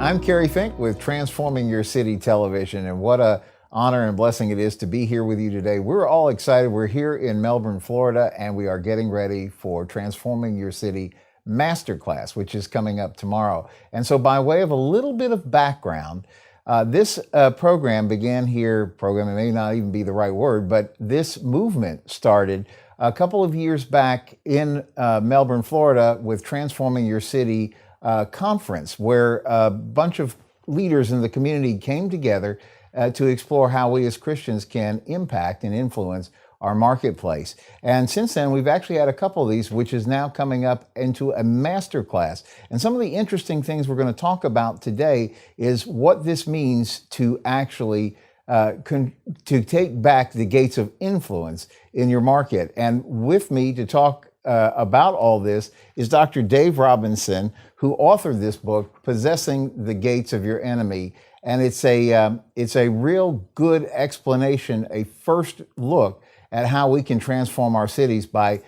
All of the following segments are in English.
I'm Kerry Fink with Transforming Your City Television, and what a honor and blessing it is to be here with you today. We're all excited. We're here in Melbourne, Florida, and we are getting ready for Transforming Your City Masterclass, which is coming up tomorrow. And so by way of a little bit of background, this program began here, program, it may not even be the right word, but this movement started a couple of years back in Melbourne, Florida with Transforming Your City conference, where a bunch of leaders in the community came together to explore how we as Christians can impact and influence our marketplace. And since then, we've actually had a couple of these, which is now coming up into a master class. And some of the interesting things we're going to talk about today is what this means to actually to take back the gates of influence in your market. And with me to talk about all this is Dr. Dave Robinson, who authored this book, Possessing the Gates of Your Enemy. And it's a real good explanation, a first look at how we can transform our cities by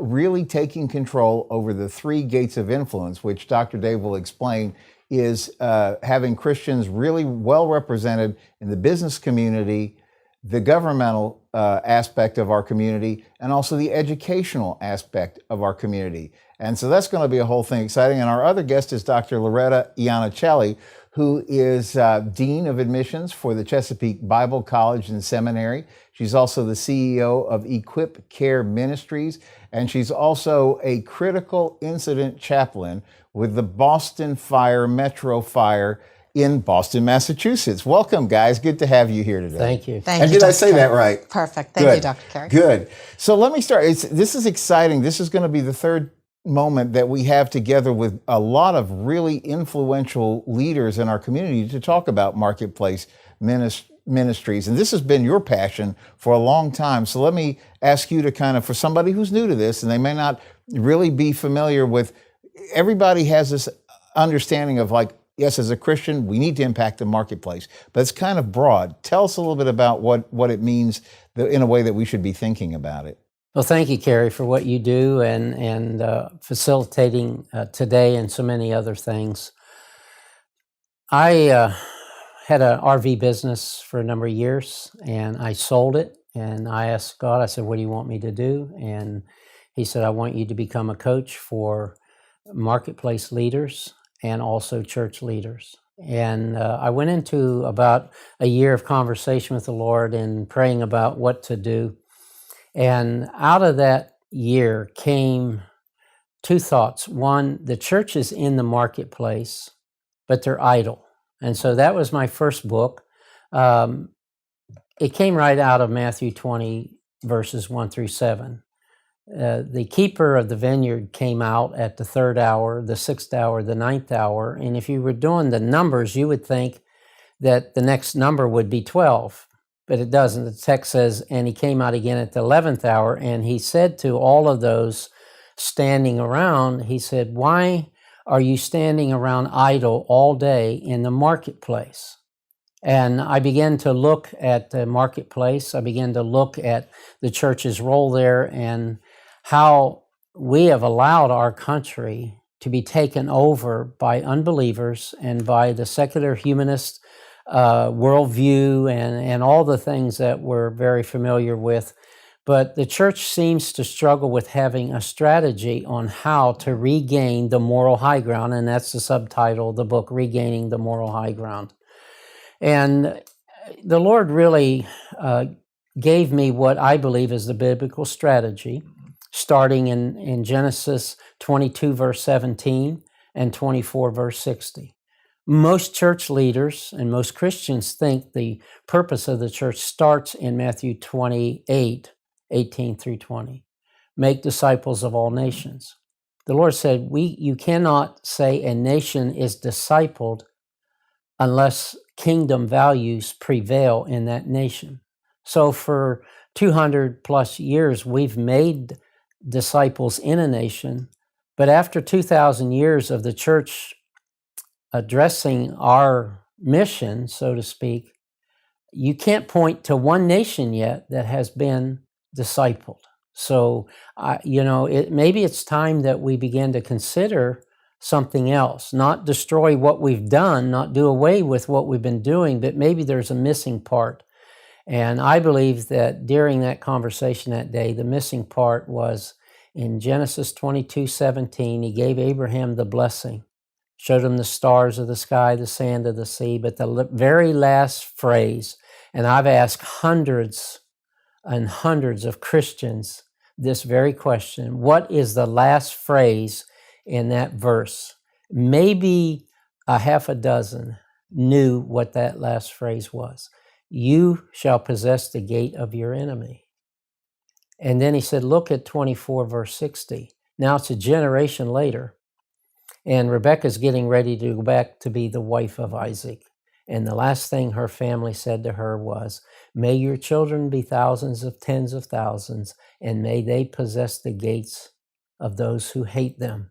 really taking control over the three gates of influence, which Dr. Dave will explain is having Christians really well represented in the business community, the governmental aspect of our community, and also the educational aspect of our community. And so that's going to be a whole thing exciting. And our other guest is Dr. Loretta Iannicelli, who is Dean of Admissions for the Chesapeake Bible College and Seminary. She's also the CEO of Care Ministries, and she's also a critical incident chaplain with the Boston Metro Fire in Boston, Massachusetts. Welcome, guys. Good to have you here today. Thank you. Thank you, and did I Dr. say Kerry. that right? Perfect. Thank you, Dr. Kerry. Good. So let me start. This is exciting. This is going to be the third moment that we have together with a lot of really influential leaders in our community to talk about marketplace ministries. And this has been your passion for a long time. So let me ask you to kind of, for somebody who's new to this and they may not really be familiar with, everybody has this understanding of like, yes, as a Christian, we need to impact the marketplace, but it's kind of broad. Tell us a little bit about what it means in a way that we should be thinking about it. Well, thank you, Kerry, for what you do and facilitating today and so many other things. I had an RV business for a number of years, and I sold it, and I asked God, I said, what do you want me to do? And he said, I want you to become a coach for marketplace leaders and also church leaders. And I went into about a year of conversation with the Lord and praying about what to do. And out of that year came two thoughts. One, the church is in the marketplace, but they're idle. And so that was my first book. It came right out of Matthew 20, verses 1 through 7. The keeper of the vineyard came out at the 3rd hour, the 6th hour, the 9th hour. And if you were doing the numbers, you would think that the next number would be 12. But it doesn't. The text says, and he came out again at the 11th hour, and he said to all of those standing around, he said, why are you standing around idle all day in the marketplace? And I began to look at the marketplace. I began to look at the church's role there and how we have allowed our country to be taken over by unbelievers and by the secular humanist worldview and all the things that we're very familiar with. But the church seems to struggle with having a strategy on how to regain the moral high ground, and that's the subtitle of the book, Regaining the Moral High Ground. And the Lord really gave me what I believe is the biblical strategy, starting in Genesis 22, verse 17, and 24, verse 60. Most church leaders and most Christians think the purpose of the church starts in Matthew 28, 18 through 20. Make disciples of all nations. The Lord said, you cannot say a nation is discipled unless kingdom values prevail in that nation. So for 200 plus years, we've made disciples in a nation, but after 2,000 years of the church addressing our mission, so to speak, you can't point to one nation yet that has been discipled. So, maybe it's time that we begin to consider something else, not destroy what we've done, not do away with what we've been doing, but maybe there's a missing part. And I believe that during that conversation that day, the missing part was in Genesis 22:17, he gave Abraham the blessing, showed him the stars of the sky, the sand of the sea, but the very last phrase, and I've asked hundreds and hundreds of Christians this very question, what is the last phrase in that verse? Maybe a half a dozen knew what that last phrase was. You shall possess the gate of your enemy. And then he said, look at 24 verse 60. Now it's a generation later, and Rebekah's getting ready to go back to be the wife of Isaac. And the last thing her family said to her was, may your children be thousands of tens of thousands, and may they possess the gates of those who hate them.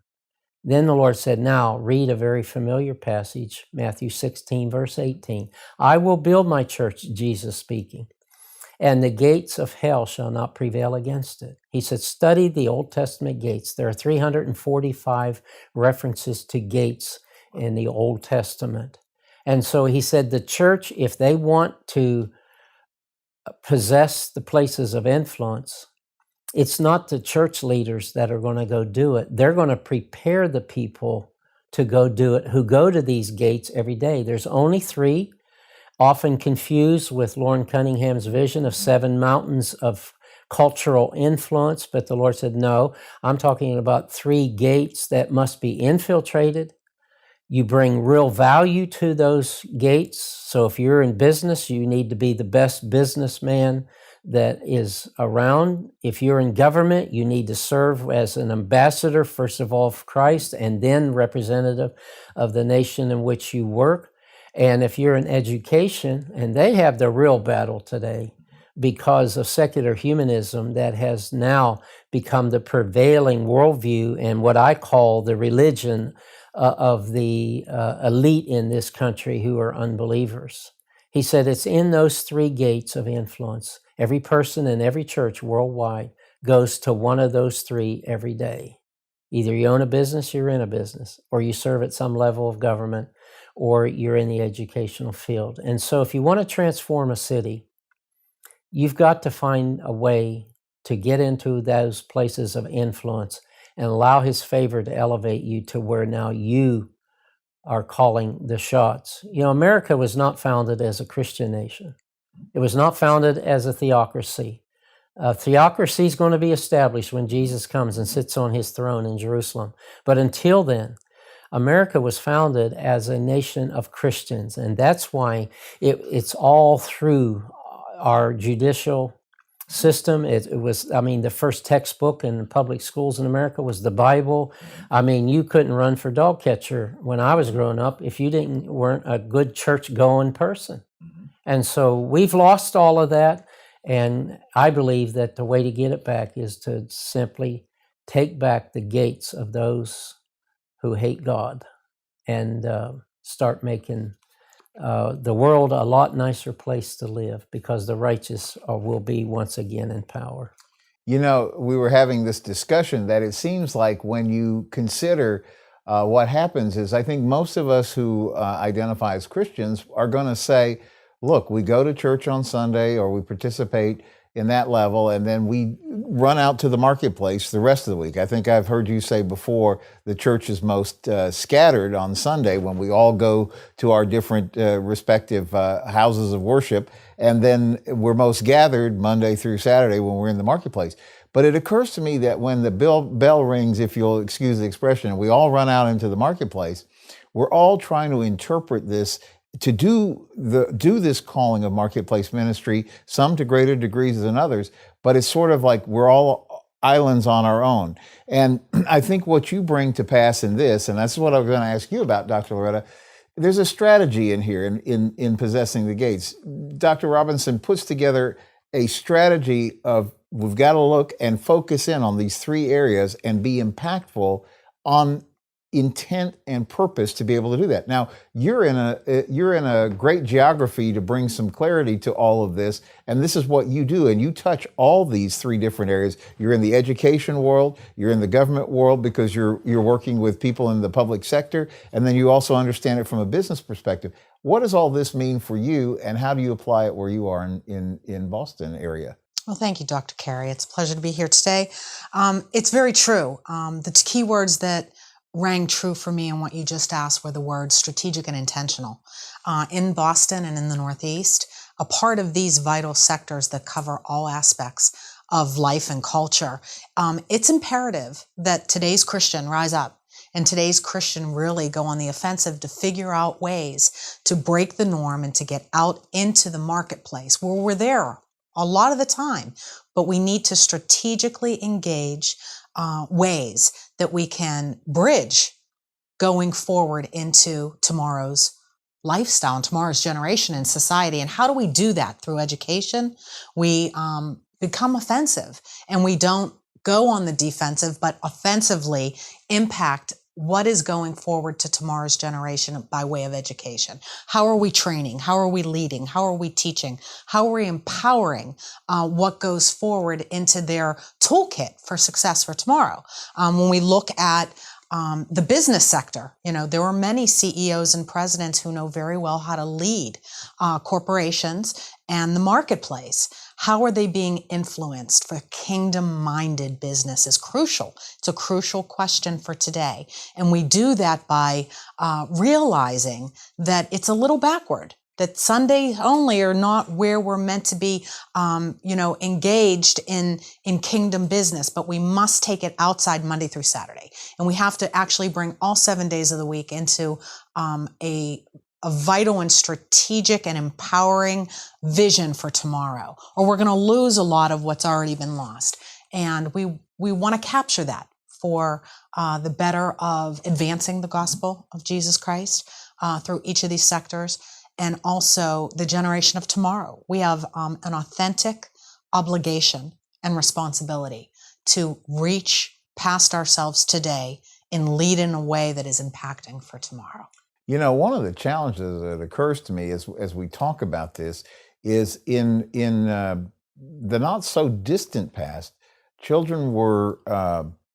Then the Lord said, now read a very familiar passage, Matthew 16, verse 18. I will build my church, Jesus speaking, and the gates of hell shall not prevail against it. He said, study the Old Testament gates. There are 345 references to gates in the Old Testament. And so he said, the church, if they want to possess the places of influence, it's not the church leaders that are going to go do it. They're going to prepare the people to go do it, who go to these gates every day. There's only 3, often confused with Lauren Cunningham's vision of 7 mountains of cultural influence. But the Lord said, no, I'm talking about 3 gates that must be infiltrated. You bring real value to those gates. So if you're in business, you need to be the best businessman that is around. If you're in government, you need to serve as an ambassador, first of all, of Christ, and then representative of the nation in which you work. And if you're in education, and they have the real battle today because of secular humanism that has now become the prevailing worldview and what I call the religion of the elite in this country who are unbelievers. He said it's in those 3 gates of influence. Every person in every church worldwide goes to one of those 3 every day. Either you own a business, you're in a business, or you serve at some level of government, or you're in the educational field. And so if you want to transform a city, you've got to find a way to get into those places of influence and allow his favor to elevate you to where now you are calling the shots. You know, America was not founded as a Christian nation. It was not founded as a theocracy. Theocracy is going to be established when Jesus comes and sits on his throne in Jerusalem. But until then, America was founded as a nation of Christians. And that's why it's all through our judicial system. It was, I mean, the first textbook in public schools in America was the Bible. I mean, you couldn't run for dog catcher when I was growing up if you weren't a good church-going person. And so we've lost all of that. And I believe that the way to get it back is to simply take back the gates of those who hate God and start making the world a lot nicer place to live, because the righteous will be once again in power. You know, we were having this discussion that it seems like when you consider what happens is, I think most of us who identify as Christians are going to say, look, we go to church on Sunday or we participate in that level, and then we run out to the marketplace the rest of the week. I think I've heard you say before the church is most scattered on Sunday when we all go to our different respective houses of worship, and then we're most gathered Monday through Saturday when we're in the marketplace. But it occurs to me that when the bell rings, if you'll excuse the expression, and we all run out into the marketplace, we're all trying to interpret this to do this calling of marketplace ministry, some to greater degrees than others, but it's sort of like we're all islands on our own. And I think what you bring to pass in this, and that's what I'm going to ask you about, Dr. Loretta, there's a strategy in here in possessing the gates. Dr. Robinson puts together a strategy of we've got to look and focus in on these 3 areas and be impactful on intent and purpose to be able to do that. Now, you're in a great geography to bring some clarity to all of this, and this is what you do, and you touch all these three different areas. You're in the education world, you're in the government world because you're working with people in the public sector, and then you also understand it from a business perspective. What does all this mean for you, and how do you apply it where you are in Boston area? Well, thank you, Dr. Carey. It's a pleasure to be here today. It's very true. The key words that rang true for me in what you just asked were the words strategic and intentional. In Boston and in the Northeast, a part of these vital sectors that cover all aspects of life and culture, it's imperative that today's Christian rise up and today's Christian really go on the offensive to figure out ways to break the norm and to get out into the marketplace where we're there a lot of the time, but we need to strategically engage ways that we can bridge going forward into tomorrow's lifestyle and tomorrow's generation and society. And how do we do that? Through education. We become offensive, and we don't go on the defensive, but offensively impact what is going forward to tomorrow's generation by way of education. How are we training? How are we leading? How are we teaching? How are we empowering what goes forward into their toolkit for success for tomorrow? When we look at the business sector, there are many CEOs and presidents who know very well how to lead corporations and the marketplace. How are they being influenced for kingdom-minded business is crucial. It's a crucial question for today. And we do that by realizing that it's a little backward, that Sunday only are not where we're meant to be, engaged in kingdom business, but we must take it outside Monday through Saturday. And we have to actually bring all 7 days of the week into a vital and strategic and empowering vision for tomorrow, or we're going to lose a lot of what's already been lost. And we want to capture that for the better of advancing the gospel of Jesus Christ through each of these sectors, and also the generation of tomorrow. We have an authentic obligation and responsibility to reach past ourselves today and lead in a way that is impacting for tomorrow. One of the challenges that occurs to me as we talk about this is in the not so distant past, children were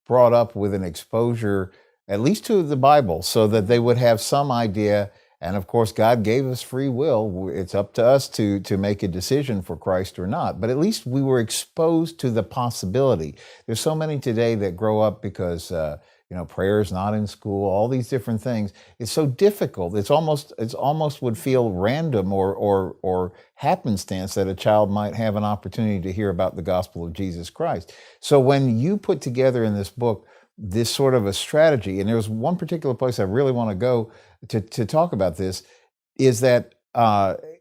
brought up with an exposure, at least to the Bible, so that they would have some idea. And of course, God gave us free will. It's up to us to make a decision for Christ or not. But at least we were exposed to the possibility. There's so many today that grow up because prayer is not in school, all these different things. It's so difficult. It's almost would feel random or happenstance that a child might have an opportunity to hear about the gospel of Jesus Christ. So when you put together in this book this sort of a strategy, and there's one particular place I really want to go to talk about this, is that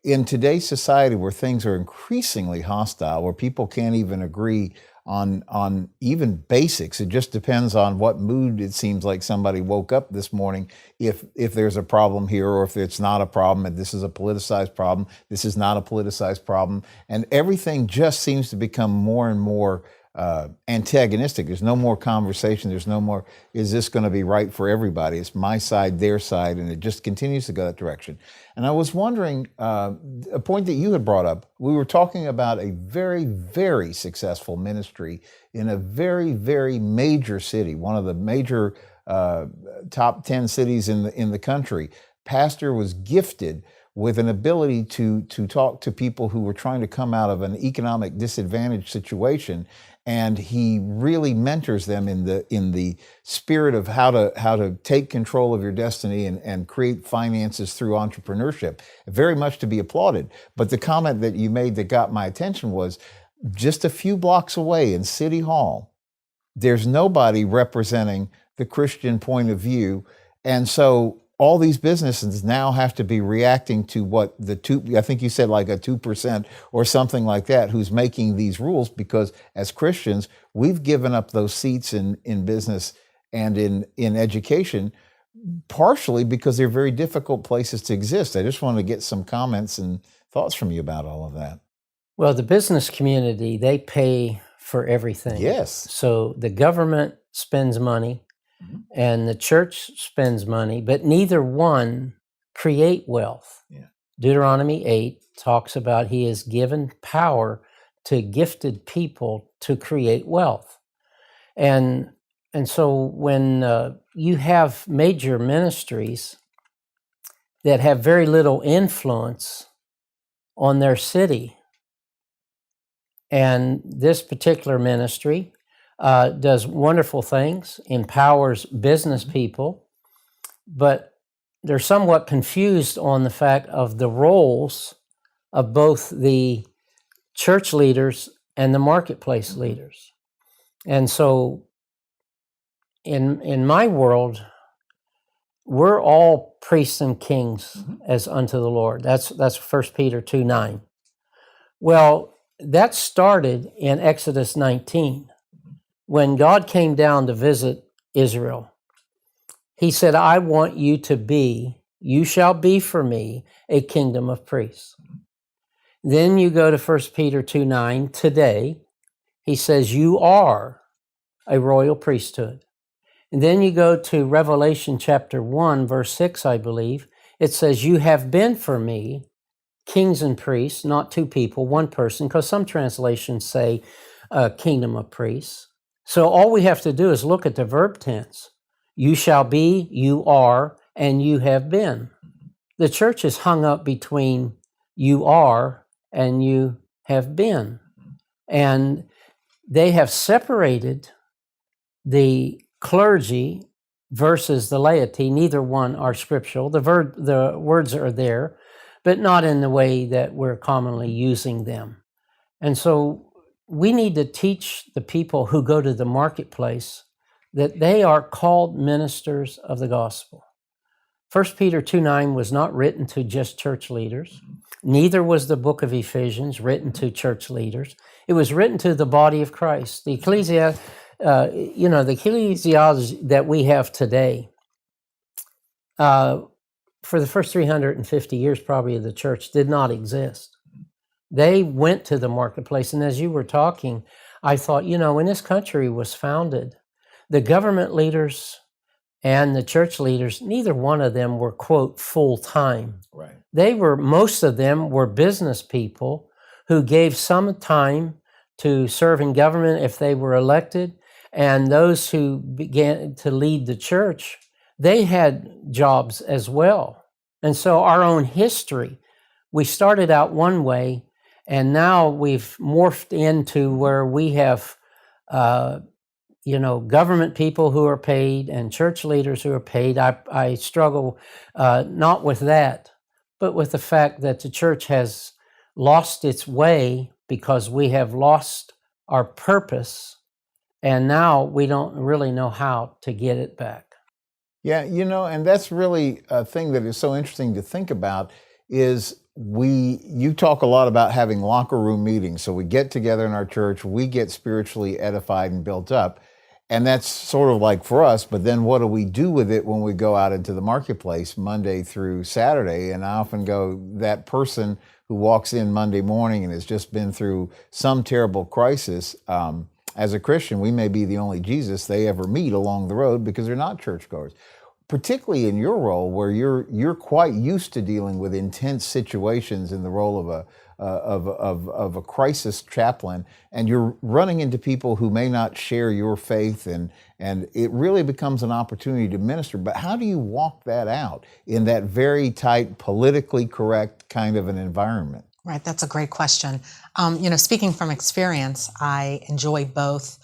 in today's society where things are increasingly hostile, where people can't even agree on even basics. It just depends on what mood it seems like somebody woke up this morning, if there's a problem here or if it's not a problem, and this is a politicized problem, this is not a politicized problem. And everything just seems to become more and more antagonistic. There's no more conversation. There's no more, is this going to be right for everybody? It's my side, their side, and it just continues to go that direction. And I was wondering, a point that you had brought up, we were talking about a very, very successful ministry in a very, very major city, one of the major top 10 cities in the country. Pastor was gifted with an ability to talk to people who were trying to come out of an economic disadvantaged situation, and he really mentors them in the spirit of how to take control of your destiny and create finances through entrepreneurship. Very much to be applauded. But the comment that you made that got my attention was, just a few blocks away in City Hall, there's nobody representing the Christian point of view, and so all these businesses now have to be reacting to what I think you said like a 2% or something like that, who's making these rules, because as Christians, we've given up those seats in business and in education, partially because they're very difficult places to exist. I just wanted to get some comments and thoughts from you about all of that. Well, the business community, they pay for everything. Yes. So the government spends money. and the church spends money, but neither one create wealth. Yeah. Deuteronomy 8 talks about he has given power to gifted people to create wealth. And so when you have major ministries that have very little influence on their city, and this particular ministry does wonderful things, empowers business people, but they're somewhat confused on the fact of the roles of both the church leaders and the marketplace leaders. And so in my world, we're all priests and kings as unto the Lord. That's 1 Peter 2:9. Well, that started in Exodus 19 when God came down to visit Israel. He said, I want you shall be for me a kingdom of priests. Then you go to 1 Peter 2:9 today. He says, you are a royal priesthood. And then you go to Revelation chapter 1, verse 6, I believe. It says, you have been for me kings and priests, not two people, one person, because some translations say kingdom of priests. So all we have to do is look at the verb tense. You shall be, you are, and you have been. The church is hung up between you are and you have been. And they have separated the clergy versus the laity. Neither one are scriptural. The words are there, but not in the way that we're commonly using them. And so we need to teach the people who go to the marketplace that they are called ministers of the gospel. 1 Peter 2:9 was not written to just church leaders. Neither was the book of Ephesians written to church leaders. It was written to the body of Christ. The ecclesia, the ecclesiology that we have today, for the first 350 years probably of the church, did not exist. They went to the marketplace. And as you were talking, I thought, when this country was founded, the government leaders and the church leaders, neither one of them were, quote, full-time. Right. Most of them were business people who gave some time to serve in government if they were elected. And those who began to lead the church, they had jobs as well. And so our own history, we started out one way, and now we've morphed into where we have government people who are paid and church leaders who are paid. I struggle not with that, but with the fact that the church has lost its way because we have lost our purpose, and now we don't really know how to get it back. Yeah, and that's really a thing that is so interesting to think about is you talk a lot about having locker room meetings. So we get together in our church, we get spiritually edified and built up. And that's sort of like for us, but then what do we do with it when we go out into the marketplace Monday through Saturday? And I often go, that person who walks in Monday morning and has just been through some terrible crisis, as a Christian, we may be the only Jesus they ever meet along the road because they're not churchgoers. Particularly in your role, where you're quite used to dealing with intense situations in the role of a crisis chaplain, and you're running into people who may not share your faith, and it really becomes an opportunity to minister. But how do you walk that out in that very tight, politically correct kind of an environment? Right, that's a great question. Speaking from experience, I enjoy both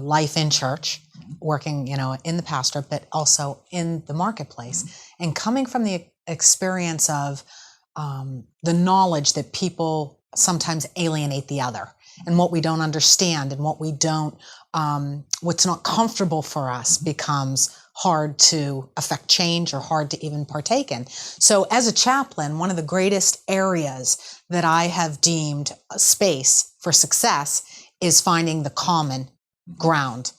life in church, working, in the pastorate, but also in the marketplace. And coming from the experience of the knowledge that people sometimes alienate the other, and what we don't understand and what we don't, what's not comfortable for us becomes hard to affect change or hard to even partake in. So as a chaplain, one of the greatest areas that I have deemed a space for success is finding the common ground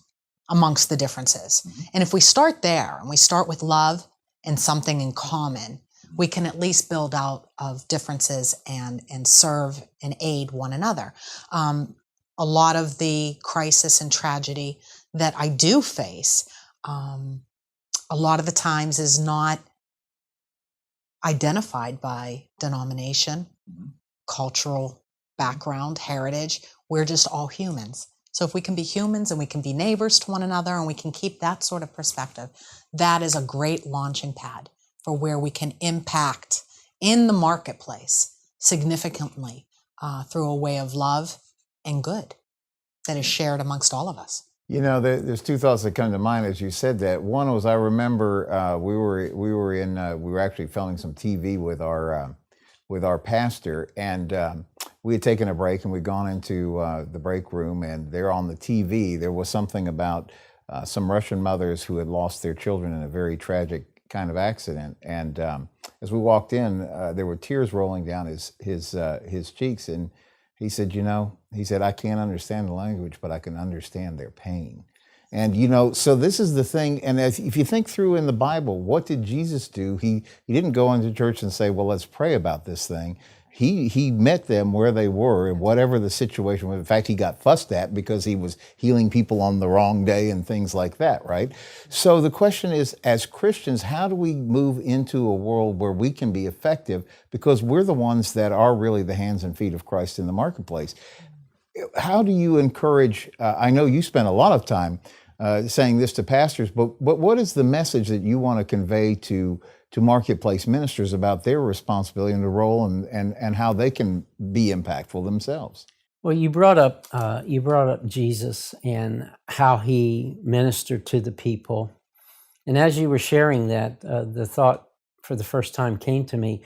amongst the differences. And if we start there and we start with love and something in common, we can at least build out of differences and serve and aid one another. A lot of the crisis and tragedy that I do face a lot of the times is not identified by denomination, cultural background, heritage. We're just all humans. So if we can be humans and we can be neighbors to one another and we can keep that sort of perspective, that is a great launching pad for where we can impact in the marketplace significantly through a way of love and good that is shared amongst all of us. You know, there's two thoughts that come to mind as you said that. One was, I remember we were actually filming some TV with our pastor, and we had taken a break and we'd gone into the break room, and there on the TV there was something about some Russian mothers who had lost their children in a very tragic kind of accident. And as we walked in, there were tears rolling down his cheeks, and he said, I can't understand the language, but I can understand their pain. And, so this is the thing. And if you think through in the Bible, what did Jesus do? He didn't go into church and say, well, let's pray about this thing. He met them where they were, and whatever the situation was. In fact, he got fussed at because he was healing people on the wrong day and things like that, right? So the question is, as Christians, how do we move into a world where we can be effective? Because we're the ones that are really the hands and feet of Christ in the marketplace. How do you encourage, I know you spend a lot of time saying this to pastors, but what is the message that you want to convey to marketplace ministers about their responsibility and the role and how they can be impactful themselves? Well, you brought up Jesus and how he ministered to the people. And as you were sharing that, the thought for the first time came to me.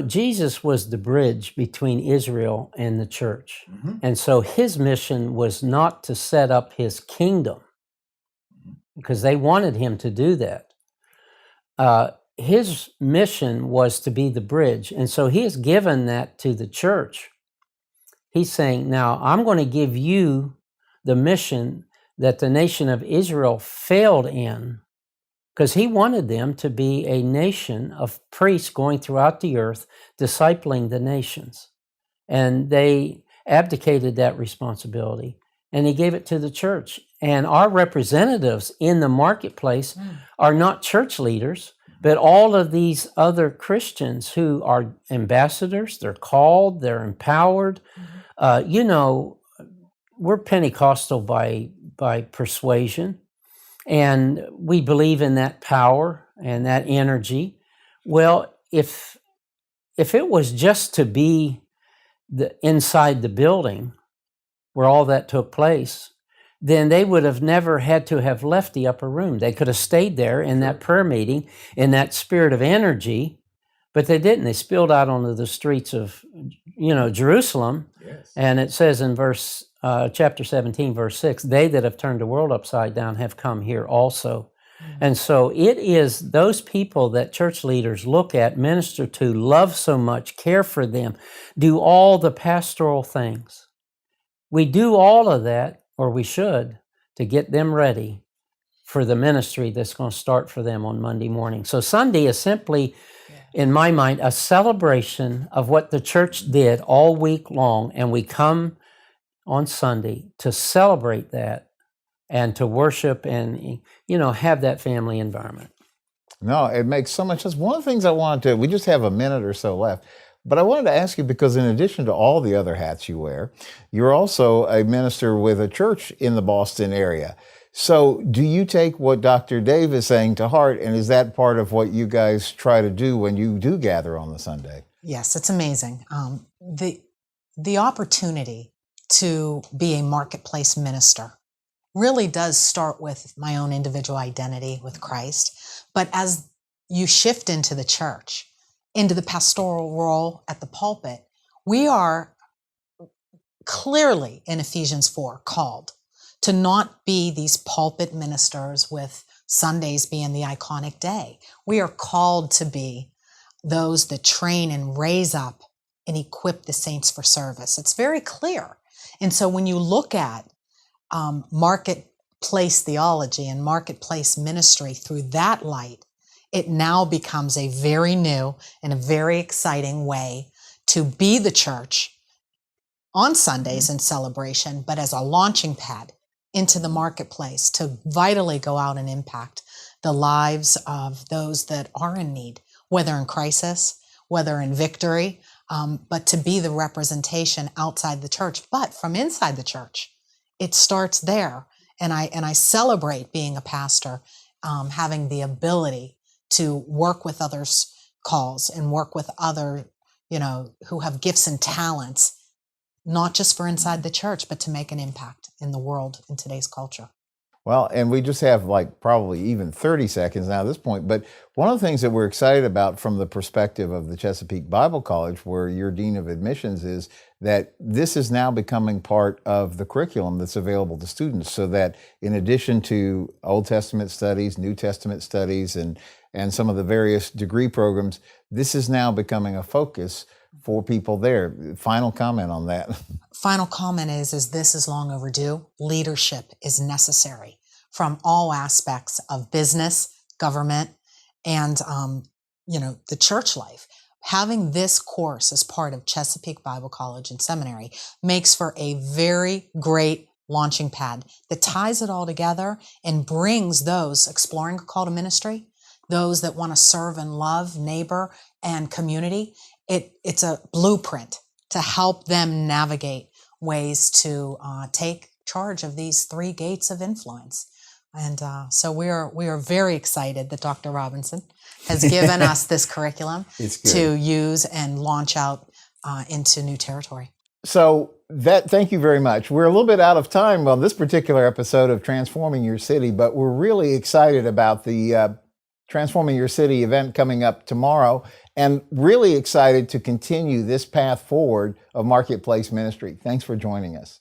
Jesus was the bridge between Israel and the church. Mm-hmm. And so his mission was not to set up his kingdom, because they wanted him to do that. His mission was to be the bridge. And so he has given that to the church. He's saying, now I'm going to give you the mission that the nation of Israel failed in, because he wanted them to be a nation of priests going throughout the earth, discipling the nations. And they abdicated that responsibility, and he gave it to the church. And our representatives in the marketplace are not church leaders, but all of these other Christians who are ambassadors. They're called, they're empowered. We're Pentecostal by persuasion, and we believe in that power and that energy. Well, if it was just to be inside the building where all that took place, then they would have never had to have left the upper room. They could have stayed there in that prayer meeting, in that spirit of energy, but they didn't. They spilled out onto the streets of, Jerusalem. Yes. And it says in chapter 17, verse 6, they that have turned the world upside down have come here also. Mm-hmm. And so it is those people that church leaders look at, minister to, love so much, care for them, do all the pastoral things. We do all of that, or we should, to get them ready for the ministry that's going to start for them on Monday morning. So Sunday is simply, in my mind, a celebration of what the church did all week long, and we come on Sunday to celebrate that and to worship and, have that family environment. No, it makes so much sense. One of the things I wanted to, we just have a minute or so left, but I wanted to ask you, because in addition to all the other hats you wear, you're also a minister with a church in the Boston area. So do you take what Dr. Dave is saying to heart, and is that part of what you guys try to do when you do gather on the Sunday? Yes, it's amazing. The opportunity to be a marketplace minister really does start with my own individual identity with Christ. But as you shift into the church, into the pastoral role at the pulpit, we are clearly in Ephesians 4 called to not be these pulpit ministers with Sundays being the iconic day. We are called to be those that train and raise up and equip the saints for service. It's very clear. And so when you look at marketplace theology and marketplace ministry through that light, it now becomes a very new and a very exciting way to be the church on Sundays in celebration, but as a launching pad into the marketplace to vitally go out and impact the lives of those that are in need, whether in crisis, whether in victory, but to be the representation outside the church, but from inside the church. It starts there. And I celebrate being a pastor, having the ability to work with others' calls and work with other, who have gifts and talents, not just for inside the church, but to make an impact in the world in today's culture. Well, and we just have like probably even 30 seconds now at this point. But one of the things that we're excited about from the perspective of the Chesapeake Bible College, where you're Dean of Admissions, is that this is now becoming part of the curriculum that's available to students, so that in addition to Old Testament studies, New Testament studies, and some of the various degree programs, this is now becoming a focus for people there. Final comment on that. Final comment is this is long overdue. Leadership is necessary from all aspects of business, government, and the church life. Having this course as part of Chesapeake Bible College and Seminary makes for a very great launching pad that ties it all together and brings those exploring a call to ministry, those that want to serve and love neighbor and community. It's a blueprint to help them navigate ways to take charge of these three gates of influence. And so we are very excited that Dr. Robinson has given us this curriculum to use and launch out into new territory. So thank you very much. We're a little bit out of time on this particular episode of Transforming Your City, but we're really excited about the Transforming Your City event coming up tomorrow, and really excited to continue this path forward of marketplace ministry. Thanks for joining us.